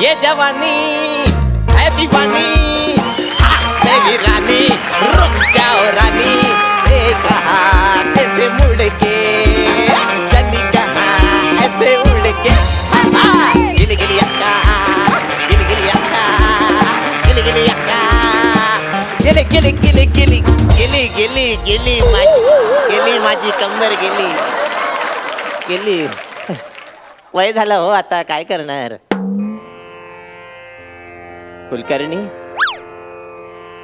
ये जवानी है दीवानी, मेरी रानी रुक जाओ रानी, कहा ऐसे मुड़ के चली कहा ऐसे उड़ के, गिली गिली अक्का, गिली गिली अक्का, गिली गिली अक्का, गिली गिली गिली गिली गिली गिली गिली माझी कंबर गेली गेली. वय झालं हो, आता काय करणार. कुलकर्णी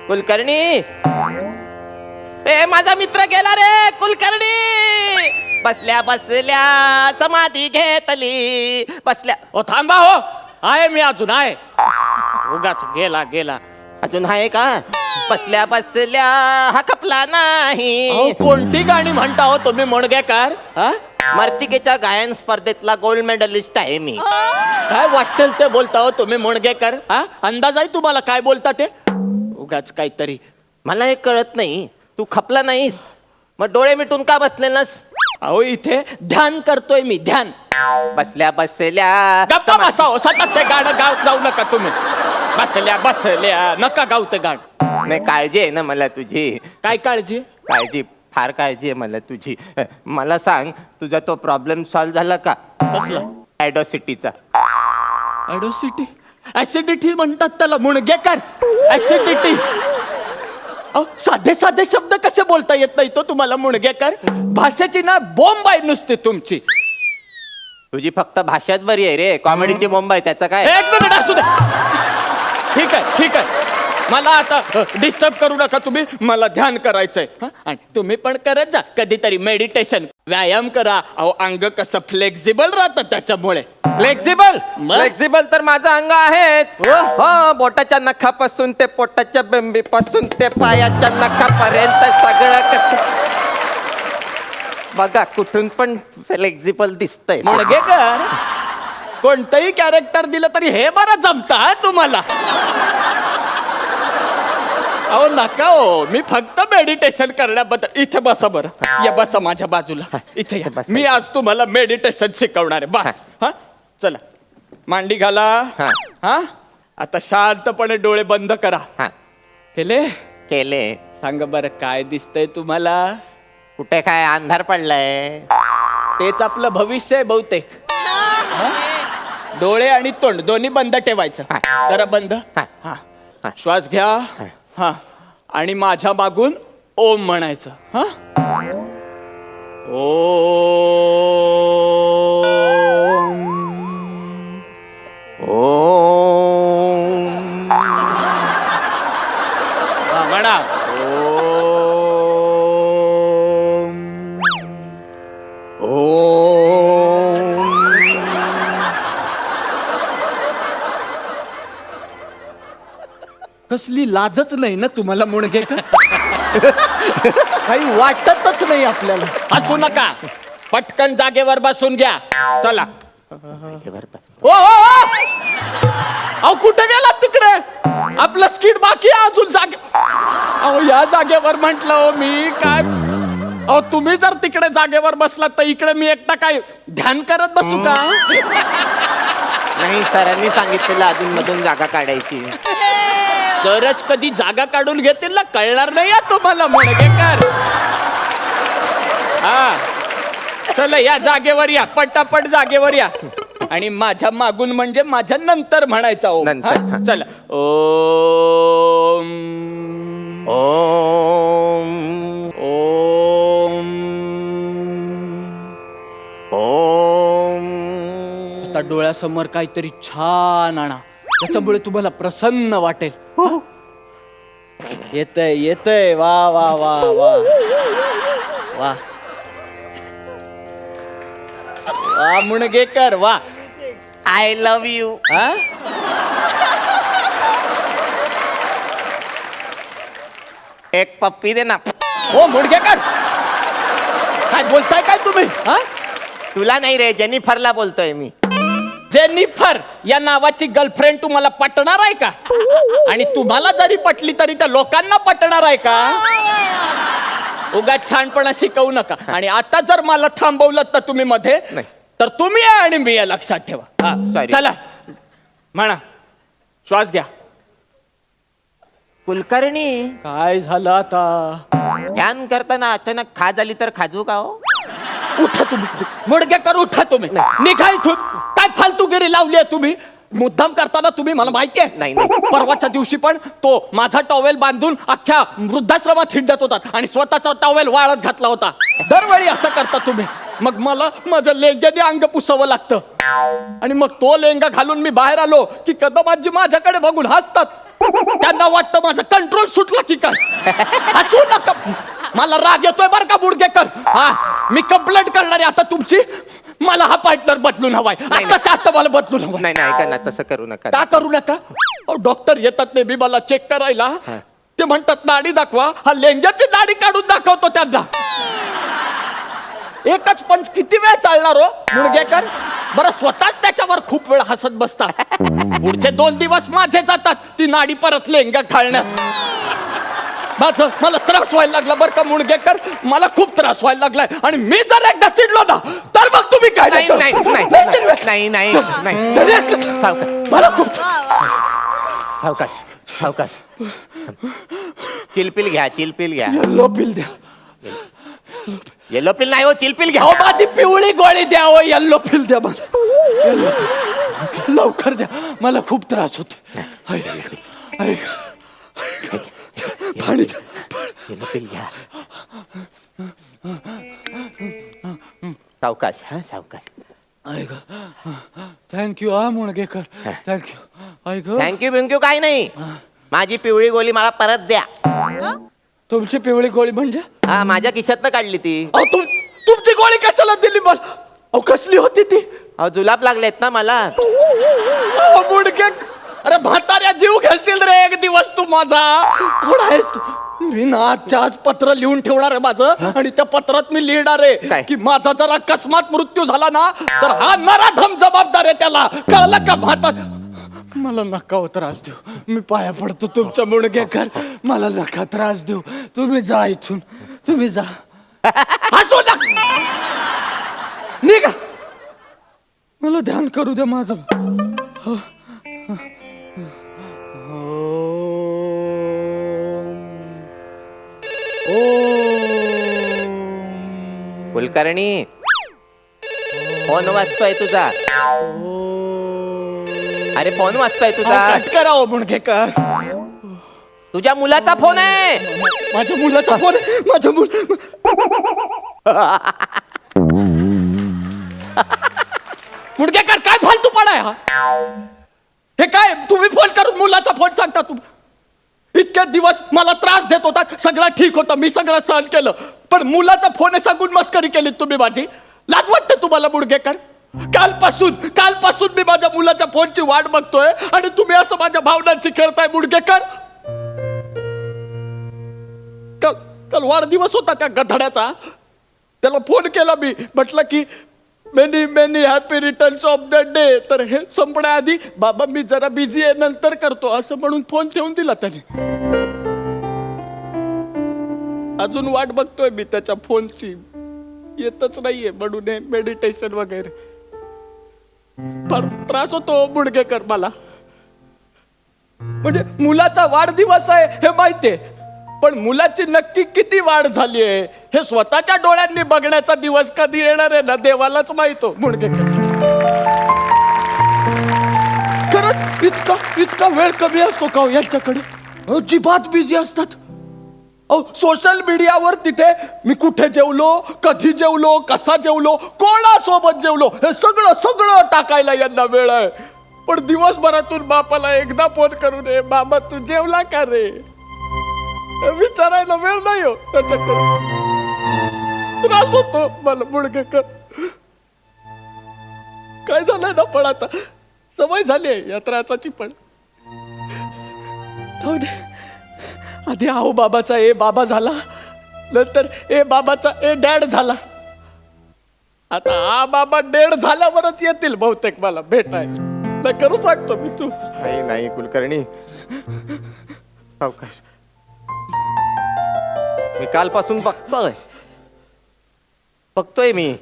कुलकर्णी, ए माझा मित्र गेला रे. कुलकर्णी बसल्या बसल्या समाधी घेतली बसल्या. ओ थांबा हो, आहे मी अजून आहे. उगाच गेला गेला. अजून आहे का? बसल्या बसल्या हा खपला नाही. अहो, कोणती गाणी म्हणता हो तुम्ही मुणगेकर? मर्तिकेच्या गायन स्पर्धेतला गोल्ड मेडलिस्ट आहे मी. काय वाटेल ते बोलता हो तुम्ही मुणगेकर? अंदाज आहे तुम्हाला काय बोलता ते? उगाच काहीतरी. मला हे कळत नाही, तू खपला नाहीस मग डोळे मिटून का बसलेलास? अहो इथे ध्यान करतोय मी, ध्यान. बसल्या बसल्या गप्पा बसा हो, सतत ते गाणं जाऊ नका तुम्ही. बसल्या बसल्या नका गाऊ ते गाणं. नाही, काळजी आहे ना मला तुझी. काय काळजी? काळजी, फार काळजी आहे मला तुझी. मला सांग, तुझा तो प्रॉब्लेम सॉल्व्ह झाला का? कसला? ॲडोसिटीचा. ॲडोसिटी? ऍसिडिटी म्हणतात त्याला मुणगेकर. ऍसिडिटी. साधे साधे शब्द कसे बोलता येत नाही तो तुम्हाला मुणगेकर? भाषेची ना बॉम्ब आहे नुसती तुमची. तुझी फक्त भाषाच बरी आहे रे, कॉमेडीची बॉम्ब आहे, त्याचं काय? एक मिनिट असू दे. ठीक आहे ठीक आहे, मला आता डिस्टर्ब करू नका तुम्ही. मला ध्यान करायचंय. आणि तुम्ही पण करत जा कधीतरी मेडिटेशन, व्यायाम करा. अहो अंग कसं फ्लेक्झिबल राहतं त्याच्यामुळे. फ्लेक्झिबल? फ्लेक्झिबल तर माझं अंग आहेच. हो, बोटाच्या नखापासून ते पोटाच्या बेंबीपासून ते पायाच्या नखापर्यंत सगळं कसं बघा, कुठून पण फ्लेक्झिबल दिसतंय. मुणगेकर, कोणतंही कॅरेक्टर दिलं तरी हे बरं जमतं तुम्हाला. अहो नका हो, मी फक्त मेडिटेशन करण्याबद्दल. इथे बसा बरं, या बसा माझ्या बाजूला. इथे या. मी आज तुम्हाला मेडिटेशन शिकवणार आहे. बस. हा, चला मांडी घाला. हा, आता शांतपणे डोळे बंद करा. केले? केले. सांग बरं, काय दिसतंय तुम्हाला? कुठे काय अंधार पडलाय? तेच आपलं भविष्य आहे बहुतेक. डोळे आणि तोंड दोन्ही बंद ठेवायचं. जरा बंद. श्वास घ्या. हा, आणि माझ्या मागून ओम म्हणायचं. हा, ओम. ओम. म्हणा ओम. ओम. कसली लाजच नाही ना तुम्हाला मुणगेकर? काही वाटतच नाही आपल्याला. हसू नका, पटकन जागेवर बसून घ्या. चला. ओ अहो, कुठे गेलात तिकडे? आपलं स्किट बाकी आहे अजून. जागे अहो, या जागेवर म्हंटल हो मी. काय अहो, तुम्ही जर तिकडे जागेवर बसलात तर इकडे मी एकटा काय ध्यान करत बसू का? नाही, सरांनी सांगितलेलं अजून मधून जागा काढायची. सरच कधी जागा काढून घेतील ना, कळणार नाही तुम्हाला मुणगेकर. हा, चला या जागेवर या, पटापट जागेवर या. आणि माझ्या मागून म्हणजे माझ्या नंतर म्हणायचा ओम. चला. ओम. ओम. ओम. ओम. आता डोळ्यासमोर काहीतरी छान आणा, त्याच्यामुळे तुम्हाला प्रसन्न वाटेल. येतय येतय. वा वा वा वा वा वा मुणगेकर, वा. I love you. एक पप्पी दे ना. हो मुणगेकर, काय बोलताय काय तुम्ही? तुला नाही रे, जेनिफरला बोलतोय मी. जेनिफर या नावाची गर्लफ्रेंड तुम्हाला पटणार आहे का? आणि तुम्हाला जरी पटली तरी त्या लोकांना पटणार आहे का? उगाच छानपणा शिकवू नका. आणि आता जर मला थांबवलं तर तुम्ही मध्ये, तर तुम्ही आहे आणि मी आहे, लक्षात ठेवा. चला म्हणा. श्वास घ्या. कुलकर्णी, काय झालं आता? ध्यान करताना अचानक खा झाली तर खाजू का हो? उठा तुम्ही, मुडगेकर उठा तुम्ही, निघा इथून. काय फालतूगिरी लावली आहे तुम्ही? मुद्दाम करताना तुम्ही, मला माहिती आहे. नाही, नाही. परवाच्या दिवशी पण तो माझा टॉवेल बांधून अख्ख्या वृद्धाश्रमात हिंडत होता आणि स्वतःचा टॉवेल वाळत घातला होता. दरवेळी असं करता तुम्ही. मग मला माझ्या लेंग्याने अंग पुसावं लागतं आणि मग तो लेंगा घालून मी बाहेर आलो की कदमाजी माझ्याकडे बघून हसतात. त्यांना वाटतं माझं कंट्रोल सुटला की काय. हसू नका, मला राग येतोय बरं का मुडगेकर. हा, मी कंप्लेंट करणार आहे आता तुमची. मला हा पार्टनर बदलून हवाय, आत्ताच्या आत्ता मला बदलून हवाय. नाही नाही, ऐका ना, तसं करू नका. का करू नका? डॉक्टर येतात नेहमी मला चेक करायला. ते म्हणतात नाडी दाखवा. हा लेंग्याची नाडी काढून दाखवतो त्यांना. एकच पंच किती वेळ चालणार हो मुडगेकर? बरं, स्वतःच त्याच्यावर खूप वेळ हसत बसतात. पुढचे 2 दिवस माझे जातात ती नाडी परत लेंगा घालण्यात. मला त्रास व्हायला लागला बरं का मुडगेकर, मला खूप त्रास व्हायला लागलाय. आणि मी जर एकदा चिडलो ना तर मग तुम्ही काय नाही नाही नाही नाही नाही. मला खूप सावकाश सावकाश. चिलपिल घ्या, चिलपिल घ्या. येल्लो पिल द्या. येलो पिल नाही हो, चिलपिल घ्या. अहो, माझी पिवळी गोळी द्या हो. येल्लो पिल द्या मला. येल्लो पिल लवकर द्या, मला खूप त्रास होतो. पाणी द्या. येलो पिल घ्या. सावकाश, हा सावकाश. थँक्यू हा मुणगेकर, थँक्यू. थँक्यू बिंक्यू काय नाही. माझी पिवळी गोळी मला परत द्या. तुमची पिवळी गोळी म्हणजे? हा, माझ्या खिशातनं काढली ती. अहो, तुमची गोळी कशाला दिली मला? अहो, कसली होती ती? अहो, जुलाब लागलेत ना मला. अहो, मुडगे, अरे म्हाताऱ्या जीव घेशील रे एक दिवस तू माझा. कोण आहेस तू? मी ना आजच्या आज पत्र लिहून ठेवणार आहे माझं, आणि त्या पत्रात मी लिहिणार आहे काय? की माझा जर अकस्मात मृत्यू झाला ना तर हा नराधम जबाबदार आहे त्याला. कळलं का म्हातार? मला नका हो त्रास देऊ, मी पाया पडतो तुमच्या मुडगेकर. मला नका त्रास देऊ. तुम्ही जा इथून, तुम्ही जा. हसू नका, निघा. मला ध्यान करू दे माझं. कुलकर्णी, फोन वाजतोय तुझा. अरे फोन वाजतोय तुझा. कट करा हो मुडगेकर. तुझ्या मुलाचा फोन आहे. माझ्या मुलाचा फोन. माझ्या मुडगेकर, काय फालतूपणा आहे हा? हे काय तुम्ही फोन करून मुलाचा फोन सांगता? तुम्ही इतके दिवस मला त्रास देत होता, सगळं ठीक होतं, मी सगळं सहन केलं, पण मुलाचा फोन सांगून मस्करी केली तुम्ही माझी. लाज वाटते तुम्हाला मुडगेकर? कालपासून मी माझ्या मुलाच्या फोनची वाट बघतोय आणि तुम्ही असं माझ्या भावनांची खेळताय मुडगेकर. काल वाढदिवस होता त्या गधड्याचा. त्याला फोन केला मी, म्हटलं की many many happy returns of the day. तर हे संपण्याआधी बाबा मी जरा बिझी आहे, नंतर करतो असं म्हणून फोन ठेवून दिला त्याने. अजून वाट बघतोय मी त्याच्या फोनची, येतच नाहीये म्हणून मेडिटेशन वगैरे. फार त्रास होतो मुडगेकर मला. म्हणजे मुलाचा वाढदिवस आहे हे माहितीये, पण मुलाची नक्की किती वाढ झाली आहे हे स्वतःच्या डोळ्यांनी बघण्याचा दिवस कधी येणार आहे ना देवालाच माहित हो मुडगेकर. खरंच इतका वेळ कमी असतो का यांच्याकडे? अजिबात बिझी असतात. सोशल मीडियावर तिथे मी कुठे जेवलो, कधी जेवलो, कसा जेवलो, कोणासोबत जेवलो हे सगळं टाकायला यांना वेळ आहे. पण दिवसभरातून बापाला एकदा फोन करून ये बाबा तू जेवला का रे विचारायला वेळ नाही हो त्याच्याकडे. त्रास होतो मला मुडगेकर. काय झालंय ना, पण आता सवय झाली आहे या त्रासाची. पण जाऊ दे, आधी आहो बाबाचा ए बाबा झाला, नंतर ए बाबाचा ए डॅड झाला. आता आ बाबा डेड झाल्यावरच येतील बहुतेक मला भेटाय. नाही करू सांगतो मी. तू नाही कुलकर्णी, सावकाश. मी कालपासून बघतोय मी.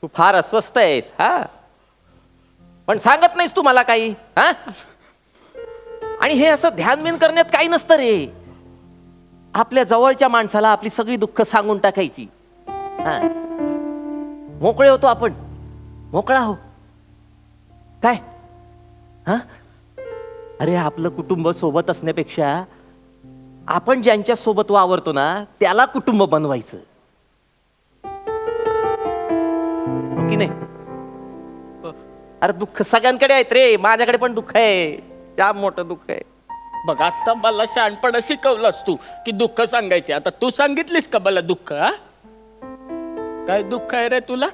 तू फार अस्वस्थ आहेस. हा, पण सांगत नाहीस तू मला काही. हा, आणि हे असं ध्यान बिन करण्यात काही नसतं रे. आपल्या जवळच्या माणसाला आपली सगळी दुःख सांगून टाकायची. हा, मोकळे होतो आपण, मोकळा हो. काय हा, अरे आपलं कुटुंब सोबत असण्यापेक्षा आपण ज्यांच्या सोबत वावरतो ना त्याला कुटुंब बनवायचं, हो की नाही? अरे दुःख सगळ्यांकडे आहेत रे, माझ्याकडे पण दुःख आहे, जाम मोठं दुःख आहे. बघ आता मला शहाणपणा शिकवलास तू की दुःख सांगायचे. आता तू सांगितलीस का मला दुःख? हा, काय दुःख आहे रे तुला?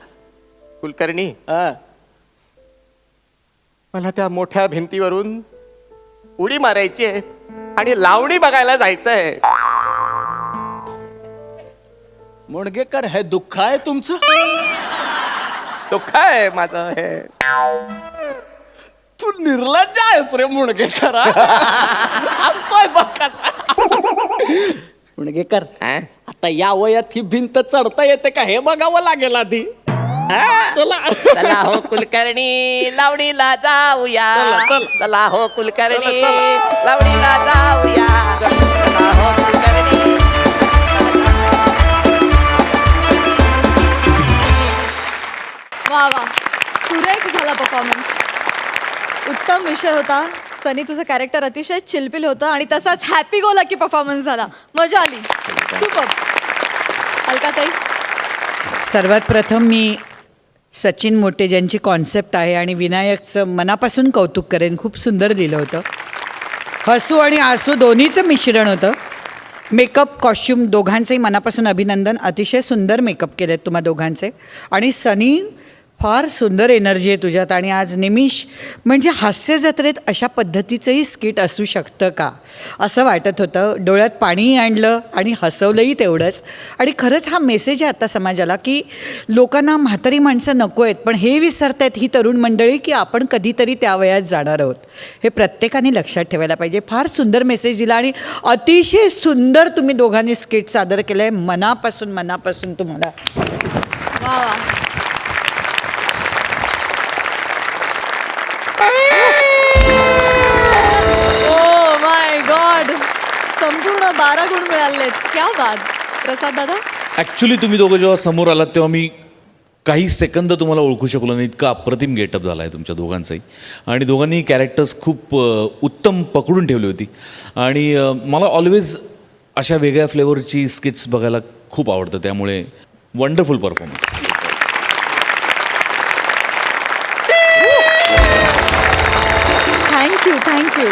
कुलकर्णी, हा, मला त्या मोठ्या भिंतीवरून उडी मारायची आहे आणि लावणी बघायला जायचंय. मुणगेकर, हे दुःख आहे तुमचं? दुःख आहे माझं हे. तू निर्लज्ज आहेस रे मुणगेकर. असतोय बघ कसा. मुणगेकर, हा? आता या वयात ही भिंत चढता येते का हे बघावं लागेल आधी. चला चला हो कुलकर्णी लावणीला जाऊया. चला, चला. चला हो कुलकर्णी चला, लावणीला जाऊया. चला हो कुलकर्णी. वा वा, सुरेख झाला परफॉर्मन्स. उत्तम विषय होता. सनी, तुझं कॅरेक्टर अतिशय चिलपिल होतं आणि तसाच हॅपी गो लकी परफॉर्मन्स झाला. मजा आली. सुपर. अलकाताई, सर्वात प्रथम मी सचिन मोटे ज्यांची कॉन्सेप्ट आहे आणि विनायकचं मनापासून कौतुक करेन. खूप सुंदर लिहिलं होतं. हसू आणि आसू दोन्हीचं मिश्रण होतं. मेकअप, कॉस्ट्यूम दोघांचंही मनापासून अभिनंदन. अतिशय सुंदर मेकअप केलेत तुम्हा दोघांचे. आणि सनी, फार सुंदर एनर्जी आहे तुझ्यात. आणि आज निमिष म्हणजे हास्य जत्रेत अशा पद्धतीचंही स्किट असू शकतं का असं वाटत होतं. डोळ्यात पाणीही आणलं आणि हसवलंही तेवढंच. आणि खरंच हा मेसेज आहे आता समाजाला की लोकांना म्हातारी माणसं नको आहेत, पण हे विसरत आहेत ही तरुण मंडळी की आपण कधीतरी त्या वयात जाणार आहोत. हे प्रत्येकाने लक्षात ठेवायला पाहिजे. फार सुंदर मेसेज दिला आणि अतिशय सुंदर तुम्ही दोघांनी स्किट सादर केलं आहे. मनापासून तुम्हाला वा वा. ओ माय गॉड, संपूर्ण 12 गुण मिळालेत. क्या बात. प्रसाद दादा, ॲक्च्युली तुम्ही दोघं जेव्हा समोर आलात तेव्हा मी काही सेकंद तुम्हाला ओळखू शकलो नाही. इतका अप्रतिम गेटअप झाला आहे तुमच्या दोघांचाही. आणि दोघांनी कॅरेक्टर्स खूप उत्तम पकडून ठेवली होती. आणि मला ऑलवेज अशा वेगळ्या फ्लेवरची स्किट्स बघायला खूप आवडतं. त्यामुळे वंडरफुल परफॉर्मन्स. थँक्यू.